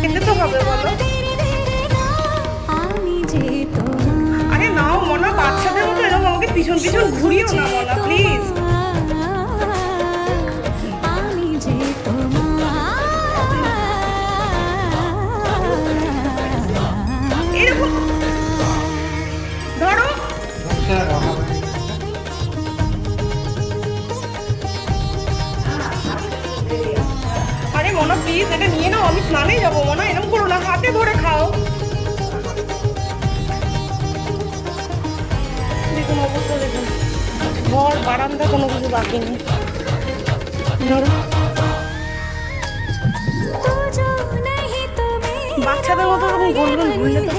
খেতে তো হবে বলো। আরে নাও মনা, বাচ্চাদের মতো এরকম আমাকে পিছন পিছন ঘুরিও না মনা, প্লিজ। এরকম ধরো। আরে মনা প্লিজ এটা নিয়ে নাও, আমি স্নানে যাবো মনা, এরকম করো না, হাতে ধরে খাও। দেখুন অবস্থা দেখুন, ঘর বারান্দা কোনো কিছু বাকি নেই। ধরো বাচ্চাদের মতো ওরকম গোল গোল ঘুরলে তো